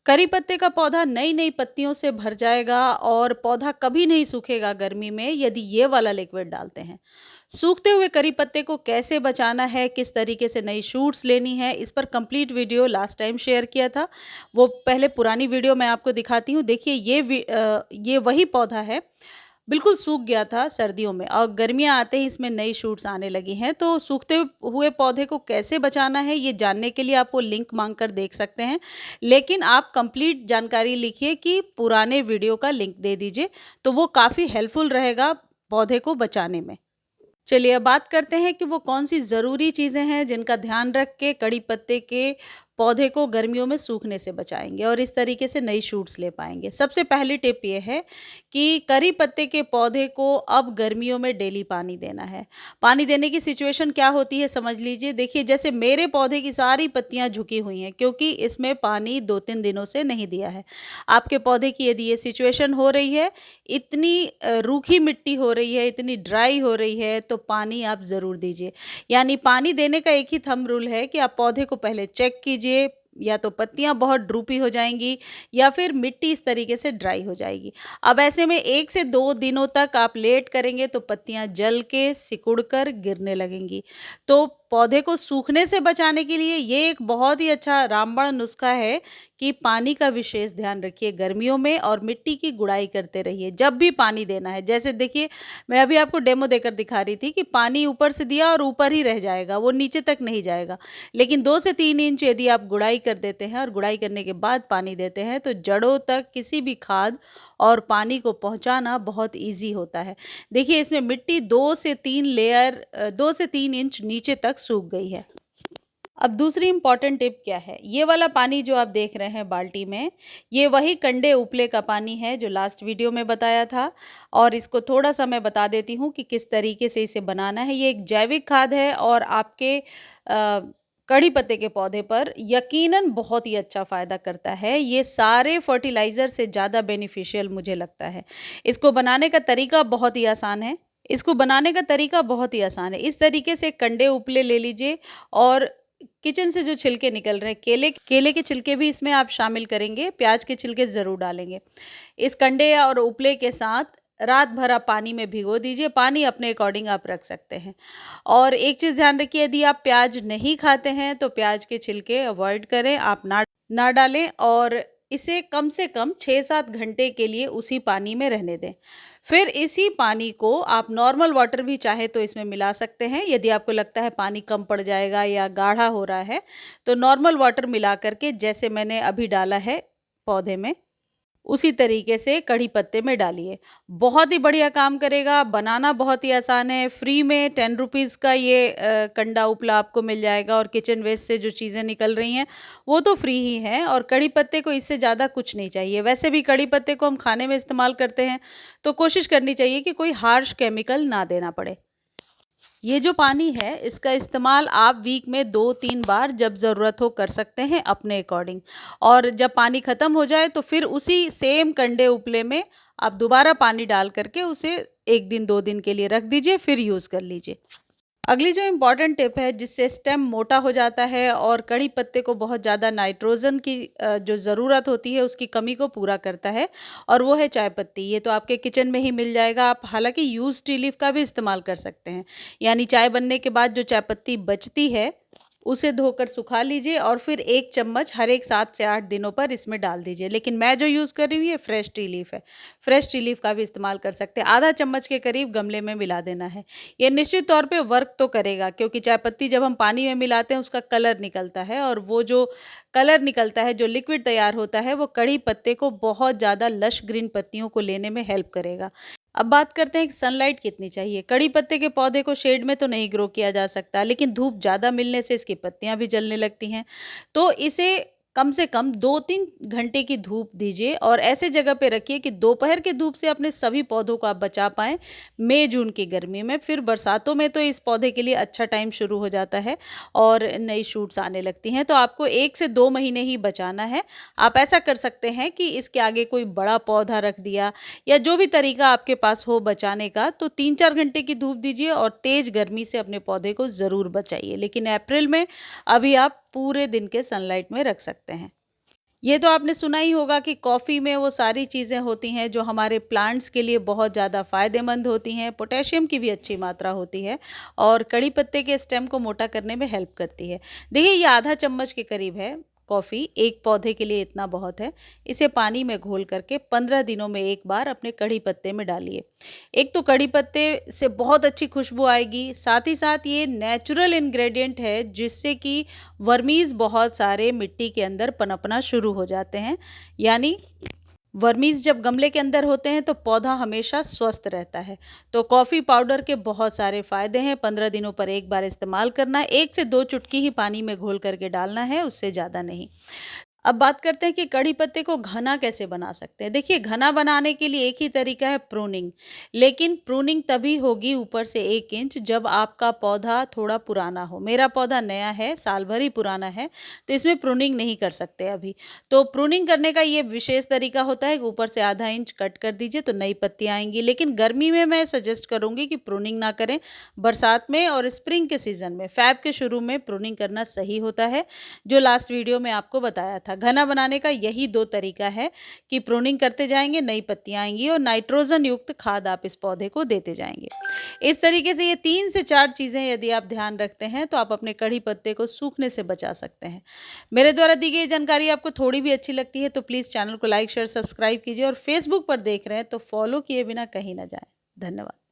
करी पत्ते का पौधा नई नई पत्तियों से भर जाएगा और पौधा कभी नहीं सूखेगा गर्मी में यदि ये वाला लिक्विड डालते हैं। सूखते हुए करी पत्ते को कैसे बचाना है, किस तरीके से नई शूट्स लेनी है, इस पर complete video last time share किया था। वो पहले पुरानी वीडियो मैं आपको दिखाती हूँ। देखिए ये वही पौधा है। बिल्कुल सूख गया था सर्दियों में और गर्मियाँ आते ही इसमें नई शूट्स आने लगी हैं। तो सूखते हुए पौधे को कैसे बचाना है ये जानने के लिए आप वो लिंक मांग कर देख सकते हैं। लेकिन आप कंप्लीट जानकारी लिखिए कि पुराने वीडियो का लिंक दे दीजिए, तो वो काफ़ी हेल्पफुल रहेगा पौधे को बचाने में। चलिए अब बात करते हैं कि वो कौन सी ज़रूरी चीज़ें हैं जिनका ध्यान रख के कड़ी पत्ते के पौधे को गर्मियों में सूखने से बचाएंगे और इस तरीके से नई शूट्स ले पाएंगे। सबसे पहली टिप ये है कि करी पत्ते के पौधे को अब गर्मियों में डेली पानी देना है। पानी देने की सिचुएशन क्या होती है समझ लीजिए। देखिए जैसे मेरे पौधे की सारी पत्तियां झुकी हुई हैं क्योंकि इसमें पानी 2-3 दिनों से नहीं दिया है। आपके पौधे की यदि ये सिचुएशन हो रही है, इतनी रूखी मिट्टी हो रही है, इतनी ड्राई हो रही है, तो पानी आप ज़रूर दीजिए। यानी पानी देने का एक ही थंब रूल है कि आप पौधे को पहले चेक कीजिए, या तो पत्तियां बहुत ड्रूपी हो जाएंगी या फिर मिट्टी इस तरीके से ड्राई हो जाएगी। अब ऐसे में 1 से 2 दिनों तक आप लेट करेंगे तो पत्तियां जल के सिकुड़ कर गिरने लगेंगी। तो पौधे को सूखने से बचाने के लिए ये एक बहुत ही अच्छा रामबाण नुस्खा है कि पानी का विशेष ध्यान रखिए गर्मियों में और मिट्टी की गुड़ाई करते रहिए जब भी पानी देना है। जैसे देखिए मैं अभी आपको डेमो देकर दिखा रही थी कि पानी ऊपर से दिया और ऊपर ही रह जाएगा, वो नीचे तक नहीं जाएगा। लेकिन 2 से 3 इंच यदि आप गुड़ाई कर देते हैं और गुड़ाई करने के बाद पानी देते हैं तो जड़ों तक किसी भी खाद और पानी को पहुंचाना बहुत ईजी होता है। देखिए इसमें मिट्टी 2 से 3 इंच नीचे तक सूख गई है। अब दूसरी इम्पॉर्टेंट टिप क्या है, ये वाला पानी जो आप देख रहे हैं बाल्टी में, ये वही कंडे उपले का पानी है जो लास्ट वीडियो में बताया था। और इसको थोड़ा सा मैं बता देती हूँ कि किस तरीके से इसे बनाना है। ये एक जैविक खाद है और आपके कड़ी पत्ते के पौधे पर यकीनन बहुत ही अच्छा फ़ायदा करता है। ये सारे फर्टिलाइज़र से ज़्यादा बेनिफिशियल मुझे लगता है। इसको बनाने का तरीका बहुत ही आसान है। इस तरीके से कंडे उपले ले लीजिए और किचन से जो छिलके निकल रहे हैं, केले के छिलके भी इसमें आप शामिल करेंगे, प्याज के छिलके ज़रूर डालेंगे। इस कंडे और उपले के साथ रात भर आप पानी में भिगो दीजिए। पानी अपने अकॉर्डिंग आप रख सकते हैं। और एक चीज़ ध्यान रखिए, यदि आप प्याज नहीं खाते हैं तो प्याज के छिलके अवॉइड करें, आप ना डालें और इसे कम से कम 6-7 घंटे के लिए उसी पानी में रहने दें। फिर इसी पानी को आप नॉर्मल वाटर भी चाहे तो इसमें मिला सकते हैं। यदि आपको लगता है पानी कम पड़ जाएगा या गाढ़ा हो रहा है तो नॉर्मल वाटर मिला करके जैसे मैंने अभी डाला है पौधे में, उसी तरीके से कड़ी पत्ते में डालिए। बहुत ही बढ़िया काम करेगा। बनाना बहुत ही आसान है। फ्री में 10 रुपीज़ का ये कंडा उपला आपको मिल जाएगा और किचन वेस्ट से जो चीज़ें निकल रही हैं वो तो फ्री ही हैं और कड़ी पत्ते को इससे ज़्यादा कुछ नहीं चाहिए। वैसे भी कड़ी पत्ते को हम खाने में इस्तेमाल करते हैं तो कोशिश करनी चाहिए कि कोई हार्श केमिकल ना देना पड़े। ये जो पानी है इसका इस्तेमाल आप वीक में 2-3 बार जब ज़रूरत हो कर सकते हैं अपने अकॉर्डिंग। और जब पानी ख़त्म हो जाए तो फिर उसी सेम कंडे उपले में आप दोबारा पानी डाल करके उसे 1 दिन 2 दिन के लिए रख दीजिए, फिर यूज़ कर लीजिए। अगली जो इम्पॉर्टेंट टिप है जिससे स्टेम मोटा हो जाता है और कड़ी पत्ते को बहुत ज़्यादा नाइट्रोजन की जो ज़रूरत होती है उसकी कमी को पूरा करता है, और वो है चाय पत्ती। ये तो आपके किचन में ही मिल जाएगा। आप हालांकि यूज टी लीफ का भी इस्तेमाल कर सकते हैं। यानी चाय बनने के बाद जो चाय पत्ती बचती है उसे धोकर सुखा लीजिए और फिर 1 चम्मच हर एक 7 से 8 दिनों पर इसमें डाल दीजिए। लेकिन मैं जो यूज़ कर रही हूँ ये फ्रेश टी लीफ है। फ्रेश टी लीफ का भी इस्तेमाल कर सकते हैं। आधा चम्मच के करीब गमले में मिला देना है। ये निश्चित तौर पे वर्क तो करेगा क्योंकि चाय पत्ती जब हम पानी में मिलाते हैं उसका कलर निकलता है और वो जो कलर निकलता है, जो लिक्विड तैयार होता है, वो कड़ी पत्ते को बहुत ज़्यादा लश ग्रीन पत्तियों को लेने में हेल्प करेगा। अब बात करते हैं कि सनलाइट कितनी चाहिए। कड़ी पत्ते के पौधे को शेड में तो नहीं ग्रो किया जा सकता, लेकिन धूप ज़्यादा मिलने से इसकी पत्तियां भी जलने लगती हैं। तो इसे कम से कम 2-3 घंटे की धूप दीजिए और ऐसे जगह पे रखिए कि दोपहर के धूप से अपने सभी पौधों को आप बचा पाएँ मई जून की गर्मी में। फिर बरसातों में तो इस पौधे के लिए अच्छा टाइम शुरू हो जाता है और नई शूट्स आने लगती हैं। तो आपको 1 से 2 महीने ही बचाना है। आप ऐसा कर सकते हैं कि इसके आगे कोई बड़ा पौधा रख दिया या जो भी तरीका आपके पास हो बचाने का, तो 3-4 घंटे की धूप दीजिए और तेज गर्मी से अपने पौधे को ज़रूर बचाइए। लेकिन अप्रैल में अभी आप पूरे दिन के सनलाइट में रख सकते हैं। ये तो आपने सुना ही होगा कि कॉफ़ी में वो सारी चीज़ें होती हैं जो हमारे प्लांट्स के लिए बहुत ज़्यादा फ़ायदेमंद होती हैं, पोटेशियम की भी अच्छी मात्रा होती है और कड़ी पत्ते के स्टेम को मोटा करने में हेल्प करती है। देखिए ये आधा चम्मच के करीब है कॉफ़ी, एक पौधे के लिए इतना बहुत है। इसे पानी में घोल करके 15 दिनों में एक बार अपने कड़ी पत्ते में डालिए। एक तो कड़ी पत्ते से बहुत अच्छी खुशबू आएगी, साथ ही साथ ये नेचुरल इंग्रेडिएंट है जिससे कि वर्मीज़ बहुत सारे मिट्टी के अंदर पनपना शुरू हो जाते हैं। यानी वर्मीज़ जब गमले के अंदर होते हैं तो पौधा हमेशा स्वस्थ रहता है। तो कॉफ़ी पाउडर के बहुत सारे फ़ायदे हैं, 15 दिनों पर एक बार इस्तेमाल करना है, 1 से 2 चुटकी ही पानी में घोल करके डालना है, उससे ज़्यादा नहीं। अब बात करते हैं कि कड़ी पत्ते को घना कैसे बना सकते हैं। देखिए घना बनाने के लिए एक ही तरीका है प्रूनिंग, लेकिन प्रूनिंग तभी होगी ऊपर से 1 इंच जब आपका पौधा थोड़ा पुराना हो। मेरा पौधा नया है, साल भर ही पुराना है, तो इसमें प्रूनिंग नहीं कर सकते अभी। तो प्रूनिंग करने का ये विशेष तरीका होता है कि ऊपर से आधा इंच कट कर दीजिए तो नई पत्तियाँ आएँगी। लेकिन गर्मी में मैं सजेस्ट करूँगी कि प्रूनिंग ना करें, बरसात में और स्प्रिंग के सीज़न में, फ़ेब के शुरू में प्रूनिंग करना सही होता है, जो लास्ट वीडियो में आपको बताया था। घना बनाने का यही 2 तरीका है कि प्रूनिंग करते जाएँगे, नई पत्तियाँ आएँगी और नाइट्रोजन युक्त खाद आप इस पौधे को देते जाएँगे। इस तरीके से ये 3 से 4 चीज़ें यदि आप ध्यान रखते हैं तो आप अपने कड़ी पत्ते को सूखने से बचा सकते हैं। मेरे द्वारा दी गई जानकारी आपको थोड़ी भी अच्छी लगती है तो प्लीज़ चैनल को लाइक, शेयर, सब्सक्राइब कीजिए और फेसबुक पर देख रहे हैं तो फॉलो किए बिना कहीं ना जाएँ। धन्यवाद।